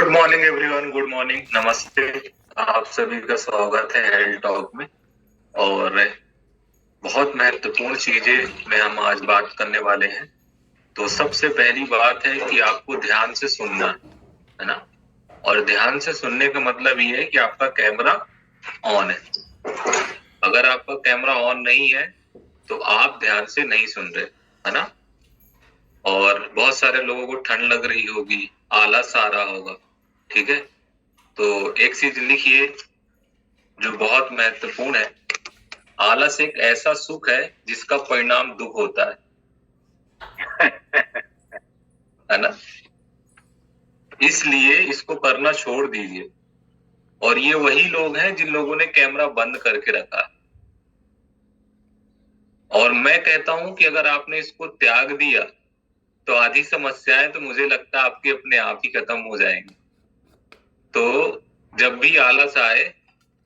Good morning everyone, good morning, नमस्ते। आप सभी का स्वागत है हेल्थ टॉक में। और बहुत महत्वपूर्ण चीजें में हम आज बात करने वाले हैं। तो सबसे पहली बात है कि आपको ध्यान से सुनना है ना। और ध्यान से सुनने का मतलब ये है कि आपका कैमरा ऑन है। अगर आपका कैमरा ऑन नहीं है तो आप ध्यान से नहीं सुन रहे, है ना। और बहुत सारे लोगों को ठंड लग रही होगी, आलस आ रहा होगा, ठीक है। तो एक चीज लिखिए जो बहुत महत्वपूर्ण है। आलस एक ऐसा सुख है जिसका परिणाम दुख होता है ना। इसलिए इसको करना छोड़ दीजिए। और ये वही लोग हैं जिन लोगों ने कैमरा बंद करके रखा है। और मैं कहता हूं कि अगर आपने इसको त्याग दिया तो आधी समस्याएं तो मुझे लगता है आपकी अपने आप ही खत्म हो जाएंगी। तो जब भी आलस आए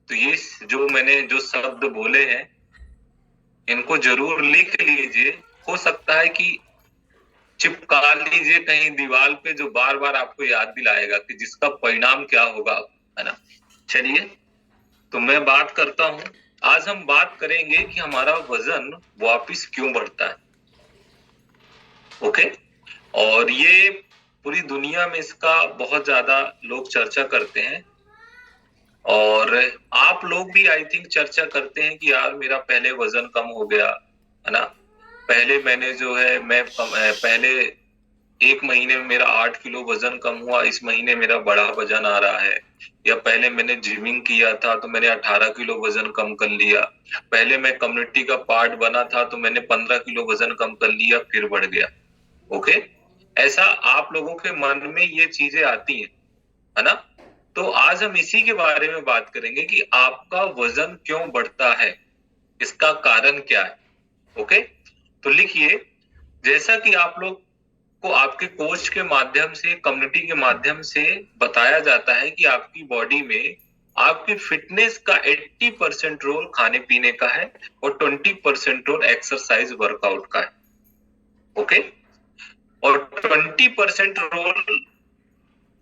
तो ये जो मैंने जो शब्द बोले हैं इनको जरूर लिख लीजिए। हो सकता है कि चिपका लीजिए कहीं दीवार पे, जो बार बार आपको याद दिलाएगा कि जिसका परिणाम क्या होगा, है ना। चलिए, तो मैं बात करता हूं। आज हम बात करेंगे कि हमारा वजन वापस क्यों बढ़ता है। ओके। और ये पूरी दुनिया में इसका बहुत ज्यादा लोग चर्चा करते हैं। और आप लोग भी आई थिंक चर्चा करते हैं कि यार मेरा पहले वजन कम हो गया, है ना। पहले मैंने जो है पहले एक महीने में मेरा 8 किलो वजन कम हुआ, इस महीने मेरा बड़ा वजन आ रहा है। या पहले मैंने जिमिंग किया था तो मैंने 18 किलो वजन कम कर लिया। पहले मैं कम्युनिटी का पार्ट बना था तो मैंने 15 किलो वजन कम कर लिया, फिर बढ़ गया। ओके। ऐसा आप लोगों के मन में ये चीजें आती हैं, है ना। तो आज हम इसी के बारे में बात करेंगे कि आपका वजन क्यों बढ़ता है, इसका कारण क्या है। ओके। तो लिखिए, जैसा कि आप लोग को आपके कोच के माध्यम से, कम्युनिटी के माध्यम से बताया जाता है कि आपकी बॉडी में आपकी फिटनेस का 80% रोल खाने पीने का है और 20% रोल एक्सरसाइज वर्कआउट का है। ओके। और 20% रोल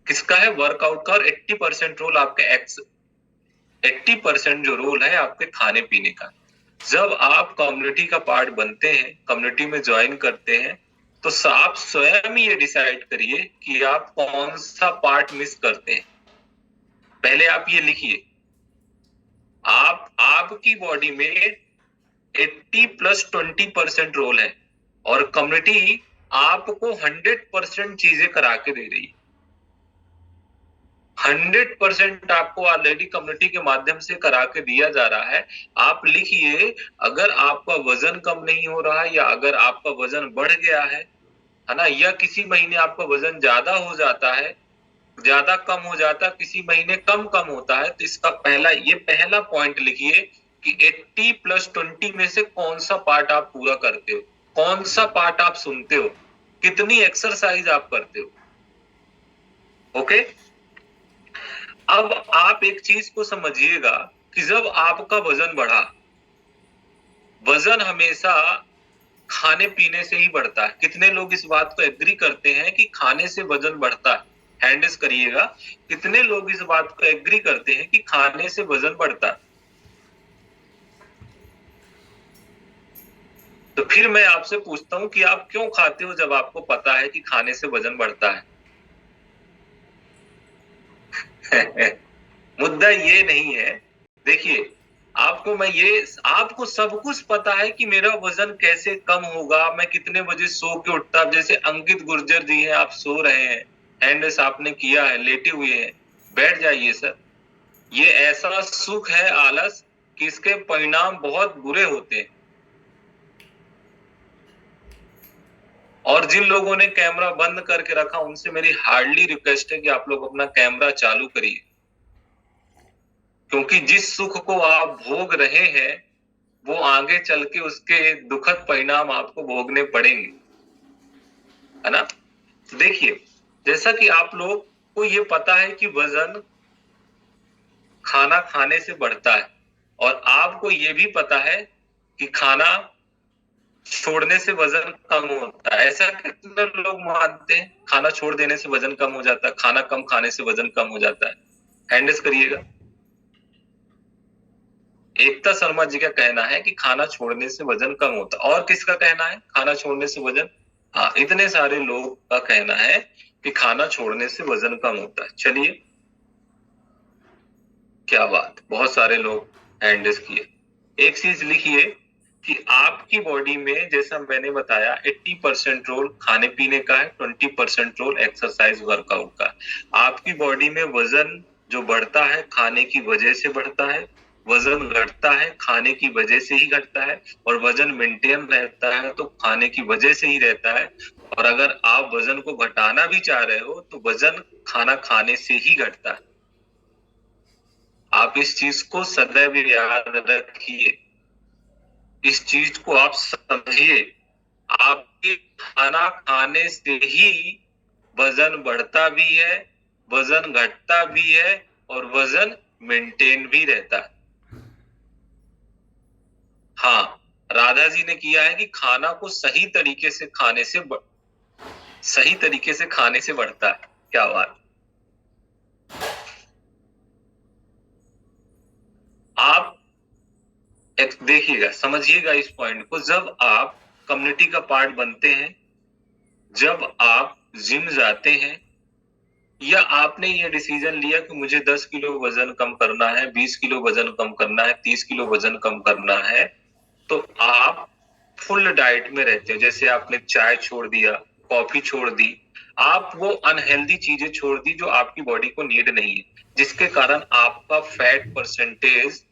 किसका है, वर्कआउट का। और 80% रोल आपके 80% जो रोल है आपके खाने पीने का। जब आप कम्युनिटी का पार्ट बनते हैं, कम्युनिटी में ज्वाइन करते हैं, तो आप स्वयं ही ये डिसाइड करिए कि आप कौन सा पार्ट मिस करते हैं। पहले आप ये लिखिए, आपकी बॉडी में 80 + 20% रोल है और कम्युनिटी आपको 100% चीजें करा के दे रही है। 100% आपको ऑलरेडी कम्युनिटी के माध्यम से करा के दिया जा रहा है। आप लिखिए, अगर आपका वजन कम नहीं हो रहा है या अगर आपका वजन बढ़ गया है ना, या किसी महीने आपका वजन ज्यादा हो जाता है, ज्यादा कम हो जाता है, किसी महीने कम कम होता है, तो इसका पहला पॉइंट लिखिए कि 80 + 20 में से कौन सा पार्ट आप पूरा करते हो, कौन सा पार्ट आप सुनते हो, कितनी एक्सरसाइज आप करते हो। ओके। अब आप एक चीज को समझिएगा कि जब आपका वजन बढ़ा, वजन हमेशा खाने पीने से ही बढ़ता है। कितने लोग इस बात को एग्री करते हैं कि खाने से वजन बढ़ता है? हैंड्स करिएगा, कितने लोग इस बात को एग्री करते हैं कि खाने से वजन बढ़ता है। तो फिर मैं आपसे पूछता हूं कि आप क्यों खाते हो जब आपको पता है कि खाने से वजन बढ़ता है। मुद्दा ये नहीं है। देखिए, आपको सब कुछ पता है कि मेरा वजन कैसे कम होगा, मैं कितने बजे सो के उठता। जैसे अंकित गुर्जर जी हैं, आप सो रहे हैं, हैंड्स आपने किया है, लेटे हुए हैं, बैठ जाइए सर। ये ऐसा सुख है आलस कि इसके परिणाम बहुत बुरे होते हैं। और जिन लोगों ने कैमरा बंद करके रखा उनसे मेरी हार्डली रिक्वेस्ट है कि आप लोग अपना कैमरा चालू करिए, क्योंकि जिस सुख को आप भोग रहे हैं वो आगे चल के उसके दुखद परिणाम आपको भोगने पड़ेंगे, है ना। देखिए, जैसा कि आप लोग को ये पता है कि वजन खाना खाने से बढ़ता है, और आपको ये भी पता है कि खाना छोड़ने से वजन कम होता है। ऐसा कितने लोग मानते हैं? खाना छोड़ देने से वजन कम हो जाता है, खाना कम खाने से वजन कम हो जाता है। हैंडल्स करिएगा। एकता शर्मा जी का कहना है कि खाना छोड़ने से वजन कम होता है। और किसका कहना है खाना छोड़ने से वजन? हाँ, इतने सारे लोग का कहना है कि खाना छोड़ने से वजन कम होता है। चलिए, क्या बात, बहुत सारे लोग हैंडल्स किए। एक चीज लिखिए कि आपकी बॉडी में, जैसा मैंने बताया, 80% रोल खाने पीने का है, 20% रोल एक्सरसाइज वर्कआउट का। आपकी बॉडी में वजन जो बढ़ता है खाने की वजह से बढ़ता है, वजन घटता है खाने की वजह से ही घटता है, और वजन मेंटेन रहता है तो खाने की वजह से ही रहता है। और अगर आप वजन को घटाना भी चाह रहे हो तो वजन खाना खाने से ही घटता है। आप इस चीज को सदैव याद रखिए, इस चीज को आप समझिए। आपके खाना खाने से ही वजन बढ़ता भी है, वजन घटता भी है, और वजन मेंटेन भी रहता है। हाँ, राधा जी ने किया है कि खाना को सही तरीके से खाने से सही तरीके से खाने से बढ़ता है। क्या बात। आप देखिएगा, समझिएगा इस पॉइंट को। जब आप कम्युनिटी का पार्ट बनते हैं, जब आप जिम जाते हैं, या आपने ये डिसीजन लिया कि मुझे 10 किलो वजन कम करना है, 20 किलो वजन कम करना है, 30 किलो वजन कम करना है, तो आप फुल डाइट में रहते हो। जैसे आपने चाय छोड़ दिया, कॉफी छोड़ दी, आप वो अनहेल्दी चीजें छोड़ दी जो आपकी बॉडी को नीड नहीं है, जिसके कारण आपका फैट परसेंटेज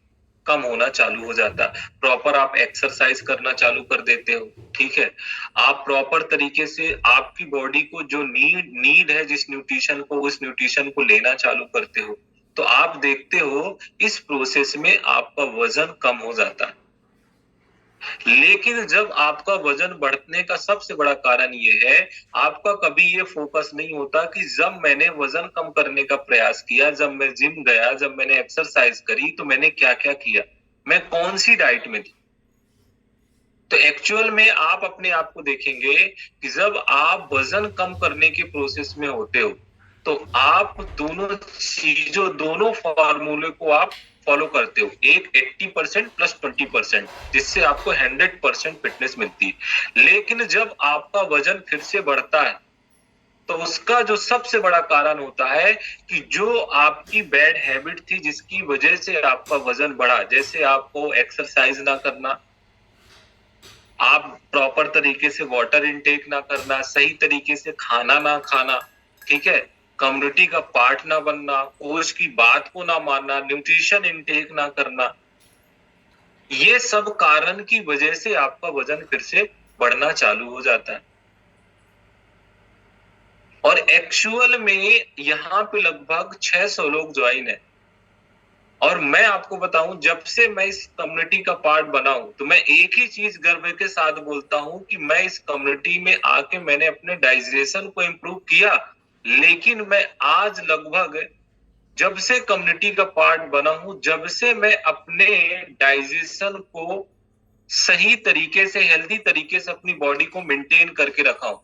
कम होना चालू हो जाता है। प्रॉपर आप एक्सरसाइज करना चालू कर देते हो, ठीक है। आप प्रॉपर तरीके से आपकी बॉडी को जो नीड है, जिस न्यूट्रिशन को, उस न्यूट्रिशन को लेना चालू करते हो, तो आप देखते हो इस प्रोसेस में आपका वजन कम हो जाता है। लेकिन जब आपका वजन बढ़ने का सबसे बड़ा कारण ये है, आपका कभी ये फोकस नहीं होता कि जब मैंने वजन कम करने का प्रयास किया, जब मैं जिम गया, जब मैंने एक्सरसाइज करी, तो मैंने क्या क्या किया, मैं कौन सी डाइट में थी। तो एक्चुअल में आप अपने आप को देखेंगे कि जब आप वजन कम करने के प्रोसेस में होते हो, तो आप दोनों चीजों, दोनों फॉर्मूले को आप फॉलो करते हो। एक 80% प्लस 20%, जिससे आपको 100% फिटनेस मिलती है। लेकिन जब आपका वजन फिर से बढ़ता है, तो उसका जो सबसे बड़ा कारण होता है कि जो आपकी बैड हैबिट थी, जिसकी वजह से आपका वजन बढ़ा, जैसे आपको एक्सरसाइज ना करना, आप प्रॉपर तरीके से वाटर इनटेक ना करना, सही तरीके से खाना ना खाना, ठीक है, कम्युनिटी का पार्ट ना बनना, कोच की बात को ना मानना, न्यूट्रिशन इनटेक ना करना, ये सब कारण की वजह से आपका वजन फिर से बढ़ना चालू हो जाता है। और एक्चुअल में यहाँ पे लगभग 600 लोग ज्वाइन है। और मैं आपको बताऊं, जब से मैं इस कम्युनिटी का पार्ट बना हूं, तो मैं एक ही चीज गर्व के साथ बोलता हूं कि मैं इस कम्युनिटी में आके मैंने अपने डाइजेशन को इम्प्रूव किया। लेकिन मैं आज लगभग, जब से कम्युनिटी का पार्ट बना हूं, जब से मैं अपने डाइजेशन को सही तरीके से, हेल्दी तरीके से अपनी बॉडी को मेंटेन करके रखा हूं,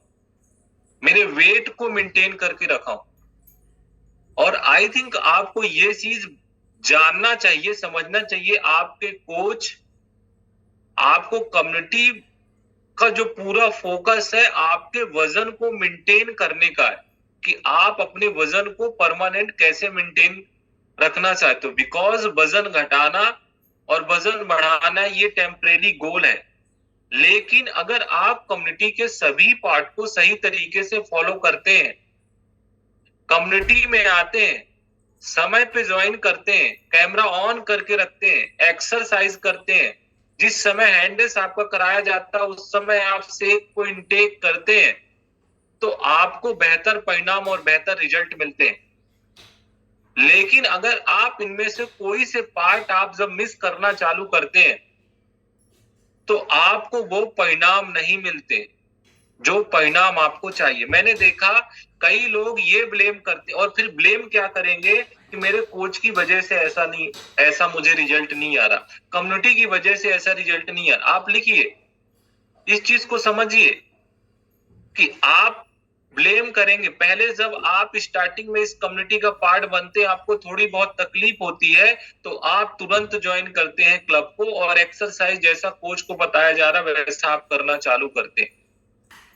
मेरे वेट को मेंटेन करके रखा हूं। और आई थिंक आपको ये चीज जानना चाहिए, समझना चाहिए। आपके कोच, आपको कम्युनिटी का जो पूरा फोकस है आपके वजन को मेंटेन करने का है, कि आप अपने वजन को परमानेंट कैसे मेंटेन रखना चाहते हो। बिकॉज वजन घटाना और वजन बढ़ाना ये टेम्परेरी गोल है। लेकिन अगर आप कम्युनिटी के सभी पार्ट को सही तरीके से फॉलो करते हैं, कम्युनिटी में आते हैं, समय पे ज्वाइन करते हैं, कैमरा ऑन करके रखते हैं, एक्सरसाइज करते हैं, जिस समय हैंडल्स आपका कराया जाता है उस समय आप सेक को इनटेक करते हैं, तो आपको बेहतर परिणाम और बेहतर रिजल्ट मिलते हैं। लेकिन अगर आप इनमें से कोई से पार्ट आप जब मिस करना चालू करते हैं, तो आपको वो परिणाम नहीं मिलते जो परिणाम आपको चाहिए। मैंने देखा कई लोग ये ब्लेम करते, और फिर ब्लेम क्या करेंगे कि मेरे कोच की वजह से ऐसा नहीं, ऐसा मुझे रिजल्ट नहीं आ रहा, कम्युनिटी की वजह से ऐसा रिजल्ट नहीं आ रहा। आप लिखिए, इस चीज को समझिए कि आप ब्लेम करेंगे। पहले जब आप स्टार्टिंग में इस कम्युनिटी का पार्ट बनते हैं, आपको थोड़ी बहुत तकलीफ होती है, तो आप तुरंत ज्वाइन करते हैं क्लब को, और एक्सरसाइज जैसा कोच को बताया जा रहा है वैसा आप करना चालू करते हैं।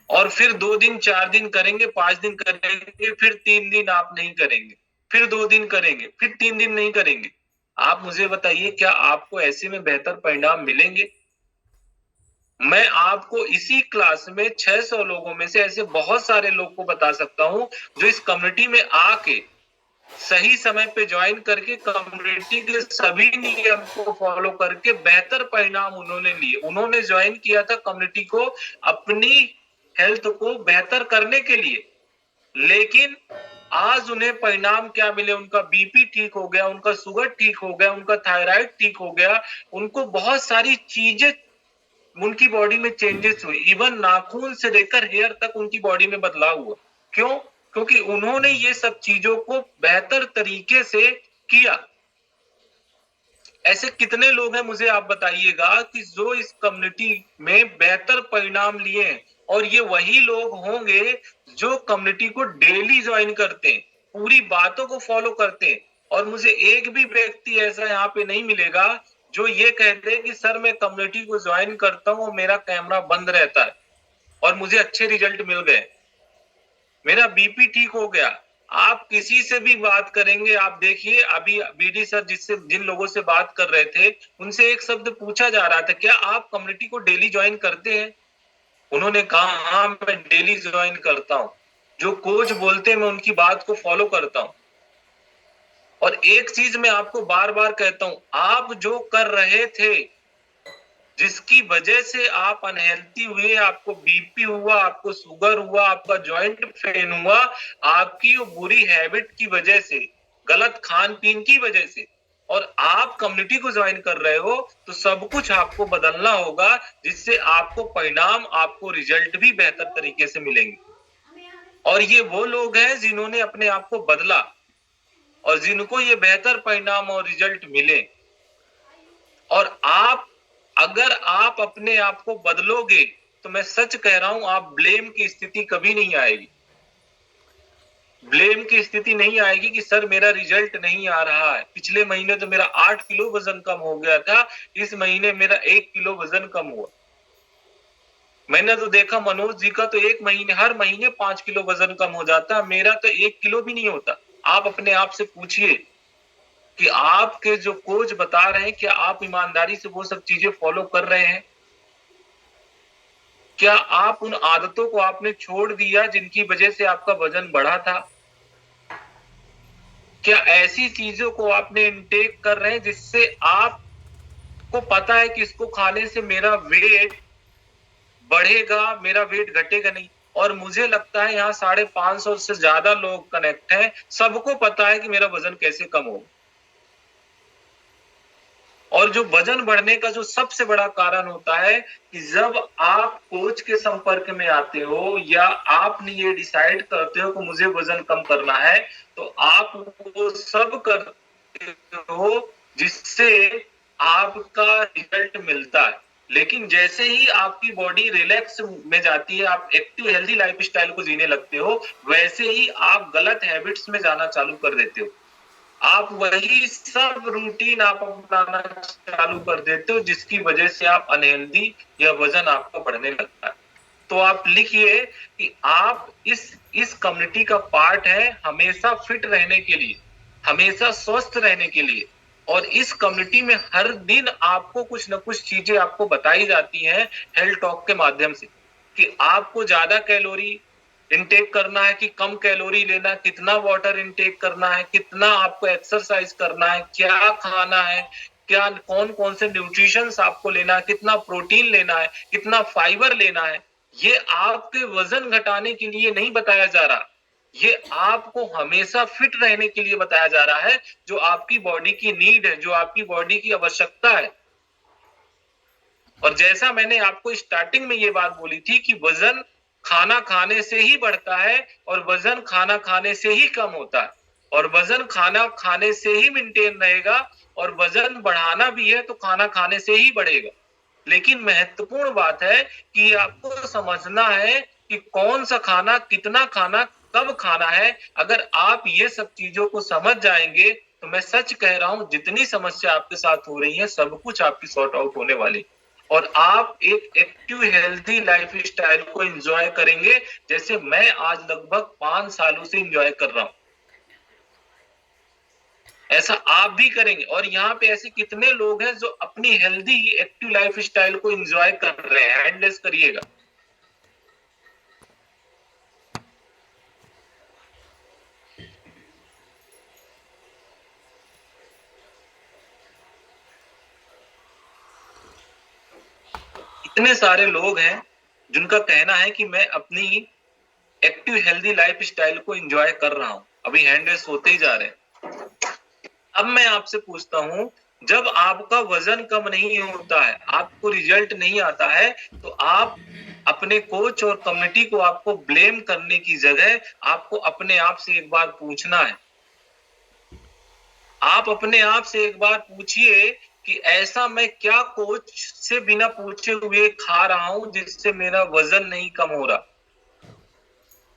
और फिर 2 दिन 4 दिन करेंगे, 5 दिन करेंगे, फिर 3 दिन आप नहीं करेंगे, फिर 2 दिन करेंगे, फिर 3 दिन नहीं करेंगे। आप मुझे बताइए, क्या आपको ऐसे में बेहतर परिणाम मिलेंगे? मैं आपको इसी क्लास में 600 लोगों में से ऐसे बहुत सारे लोग को बता सकता हूं जो इस कम्युनिटी में आके सही समय पे ज्वाइन करके कम्युनिटी के सभी नियम को फॉलो करके बेहतर परिणाम उन्होंने लिए। उन्होंने ज्वाइन किया था कम्युनिटी को अपनी हेल्थ को बेहतर करने के लिए, लेकिन आज उन्हें परिणाम क्या मिले? उनका बीपी ठीक हो गया, उनका शुगर ठीक हो गया, उनका थायराइड ठीक हो गया, उनको बहुत सारी चीजें उनकी बॉडी में चेंजेस हुए, इवन नाखून से लेकर हेयर तक उनकी बॉडी में बदलाव हुआ। क्यों? क्योंकि उन्होंने ये सब चीजों को बेहतर तरीके से किया। ऐसे कितने लोग हैं मुझे आप बताइएगा कि जो इस कम्युनिटी में बेहतर परिणाम लिए हैं? और ये वही लोग होंगे जो कम्युनिटी को डेली ज्वाइन करते हैं, पूरी बातों को फॉलो करते हैं। और मुझे एक भी व्यक्ति ऐसा यहाँ पे नहीं मिलेगा जो ये कहते हैं कि सर मैं कम्युनिटी को ज्वाइन करता हूँ और मेरा कैमरा बंद रहता है और मुझे अच्छे रिजल्ट मिल गए, मेरा बीपी ठीक हो गया। आप किसी से भी बात करेंगे, आप देखिए अभी बीडी सर जिन लोगों से बात कर रहे थे, उनसे एक शब्द पूछा जा रहा था, क्या आप कम्युनिटी को डेली ज्वाइन करते हैं? उन्होंने कहा हाँ मैं डेली ज्वाइन करता हूं, जो कोच बोलते हैं मैं उनकी बात को फॉलो करता हूं। और एक चीज मैं आपको बार बार कहता हूं, आप जो कर रहे थे, जिसकी वजह से आप अनहेल्थी हुए, आपको बीपी हुआ, आपको शुगर हुआ, आपका जॉइंट पेन हुआ, आपकी वो बुरी हैबिट की वजह से, गलत खान पीन की वजह से, और आप कम्युनिटी को ज्वाइन कर रहे हो, तो सब कुछ आपको बदलना होगा, जिससे आपको परिणाम, आपको रिजल्ट भी बेहतर तरीके से मिलेंगे। और ये वो लोग हैं जिन्होंने अपने आप को बदला और जिनको ये बेहतर परिणाम और रिजल्ट मिले। और आप, अगर आप अपने आप को बदलोगे, तो मैं सच कह रहा हूं, आप ब्लेम की स्थिति कभी नहीं आएगी। ब्लेम की स्थिति नहीं आएगी कि सर मेरा रिजल्ट नहीं आ रहा है, पिछले महीने तो मेरा 8 किलो वजन कम हो गया था, इस महीने मेरा 1 किलो वजन कम हुआ। मैंने तो देखा मनोज जी का तो हर महीने 5 किलो वजन कम हो जाता, मेरा तो 1 किलो भी नहीं होता। आप अपने आप से पूछिए कि आपके जो कोच बता रहे हैं, क्या आप ईमानदारी से वो सब चीजें फॉलो कर रहे हैं? क्या आप उन आदतों को आपने छोड़ दिया जिनकी वजह से आपका वजन बढ़ा था? क्या ऐसी चीजों को आपने इनटेक कर रहे हैं जिससे आपको पता है कि इसको खाने से मेरा वेट बढ़ेगा, मेरा वेट घटेगा नहीं? और मुझे लगता है यहाँ 550 से ज्यादा लोग कनेक्ट हैं, सबको पता है कि मेरा वजन कैसे कम हो। और जो वजन बढ़ने का जो सबसे बड़ा कारण होता है कि जब आप कोच के संपर्क में आते हो या आपने ये डिसाइड करते हो कि मुझे वजन कम करना है, तो आप वो सब करते हो जिससे आपका रिजल्ट मिलता है। लेकिन जैसे ही आपकी बॉडी रिलैक्स में जाती है, आप एक्टिव हेल्दी लाइफस्टाइल को जीने लगते हो, वैसे ही आप गलत हैबिट्स में जाना चालू कर देते हो। आप वही सब रूटीन आप अपनाना चालू कर देते हो जिसकी वजह से आप अनहेल्दी या वजन आपका बढ़ने लगता है। तो आप लिखिए कि आप इस कम्युनिटी का पार्ट है हमेशा फिट रहने के लिए, हमेशा स्वस्थ रहने के लिए। और इस कम्युनिटी में हर दिन आपको कुछ ना कुछ चीजें आपको बताई जाती हैं हेल्थ टॉक के माध्यम से, कि आपको ज्यादा कैलोरी इनटेक करना है कि कम कैलोरी लेना, कितना वाटर इनटेक करना है, कितना आपको एक्सरसाइज करना है, क्या खाना है, क्या कौन कौन से न्यूट्रिशंस आपको लेना है, कितना प्रोटीन लेना है, कितना फाइबर लेना है। ये आपके वजन घटाने के लिए नहीं बताया जा रहा, ये आपको हमेशा फिट रहने के लिए बताया जा रहा है, जो आपकी बॉडी की नीड है, जो आपकी बॉडी की आवश्यकता है। और जैसा मैंने आपको स्टार्टिंग में ये बात बोली थी कि वजन खाना खाने से ही बढ़ता है और वजन खाना खाने से ही कम होता है, और वजन खाना खाने से ही मेंटेन रहेगा, और वजन बढ़ाना भी है तो खाना खाने से ही बढ़ेगा। लेकिन महत्वपूर्ण बात है कि आपको समझना है कि कौन सा खाना, कितना खाना, कब खाना है। अगर आप ये सब चीजों को समझ जाएंगे तो मैं सच कह रहा हूं, जितनी समस्या आपके साथ हो रही है सब कुछ आपकी सॉर्ट आउट होने वाली, और आप एक एक्टिव हेल्थी लाइफ स्टाइल को एंजॉय करेंगे जैसे मैं आज लगभग 5 सालों से एंजॉय कर रहा हूं। ऐसा आप भी करेंगे। और यहाँ पे ऐसे कितने लोग हैं जो अपनी हेल्दी एक्टिव लाइफ स्टाइल को एंजॉय कर रहे हैं, हैंड रेज करिएगा। इतने सारे लोग हैं जिनका कहना है कि मैं अपनी एक्टिव हेल्दी लाइफ स्टाइल को एंजॉय कर रहा हूं। अभी हैंड रेज होते ही जा रहे हैं। अब मैं आपसे पूछता हूं, जब आपका वजन कम नहीं होता है, आपको रिजल्ट नहीं आता है, तो आप अपने कोच और कम्युनिटी को आपको ब्लेम करने की जगह आपको अपने आप से एक बार पूछना है। आप अपने आप से एक बार पूछिए कि ऐसा मैं क्या कोच से बिना पूछे हुए खा रहा हूं जिससे मेरा वजन नहीं कम हो रहा,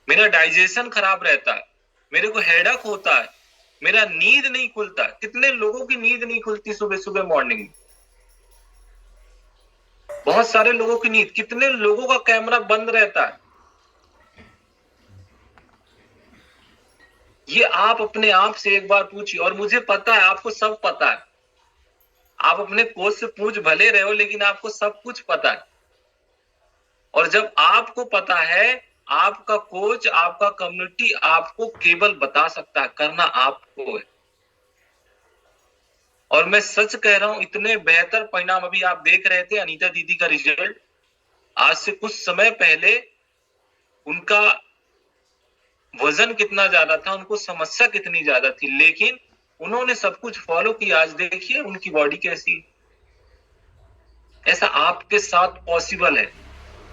मेरा डाइजेशन खराब रहता है, मेरे को हेडेक होता है, मेरा नींद नहीं खुलता। कितने लोगों की नींद नहीं खुलती सुबह सुबह मॉर्निंग में, बहुत सारे लोगों की नींद, कितने लोगों का कैमरा बंद रहता है। ये आप अपने आप से एक बार पूछिए। और मुझे पता है आपको सब पता है, आप अपने कोच से पूछ भले रहे हो लेकिन आपको सब कुछ पता है। और जब आपको पता है, आपका कोच, आपका कम्युनिटी आपको केवल बता सकता है, करना आपको है। और मैं सच कह रहा हूं, इतने बेहतर परिणाम अभी आप देख रहे थे अनीता दीदी का रिजल्ट। आज से कुछ समय पहले उनका वजन कितना ज्यादा था, उनको समस्या कितनी ज्यादा थी, लेकिन उन्होंने सब कुछ फॉलो किया। आज देखिए उनकी बॉडी कैसी है। ऐसा आपके साथ पॉसिबल है।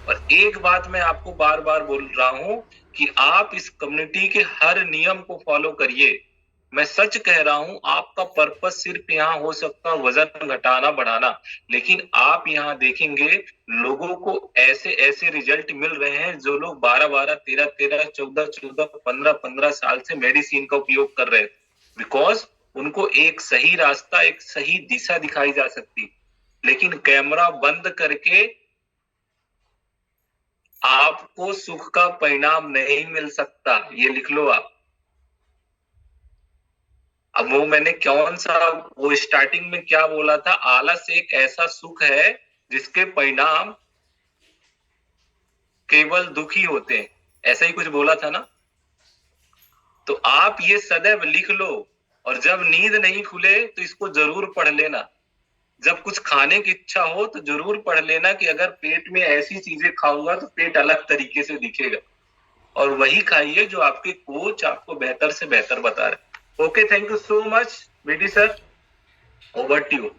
और एक बात मैं आपको बार बार बोल रहा हूं कि आप इस कम्युनिटी के हर नियम को फॉलो करिए। मैं सच कह रहा हूं, आपका पर्पस सिर्फ यहाँ हो सकता है वजन घटाना बढ़ाना, लेकिन आप यहाँ देखेंगे लोगों को ऐसे ऐसे रिजल्ट मिल रहे हैं जो लोग 12-12, 13-13, 14-14, 15-15 साल से मेडिसिन का उपयोग कर रहे हैं, बिकॉज उनको एक सही रास्ता, एक सही दिशा दिखाई जा सकती। लेकिन कैमरा बंद करके आपको सुख का परिणाम नहीं मिल सकता, ये लिख लो आप। अब वो मैंने कौन सा, वो स्टार्टिंग में क्या बोला था, आलस एक ऐसा सुख है जिसके परिणाम केवल दुखी होते हैं, ऐसा ही कुछ बोला था ना। तो आप ये सदैव लिख लो, और जब नींद नहीं खुले तो इसको जरूर पढ़ लेना। जब कुछ खाने की इच्छा हो तो जरूर पढ़ लेना कि अगर पेट में ऐसी चीजें खाऊंगा तो पेट अलग तरीके से दिखेगा, और वही खाइए जो आपके कोच आपको बेहतर से बेहतर बता रहे। Okay, thank you so much BD sir, over to you.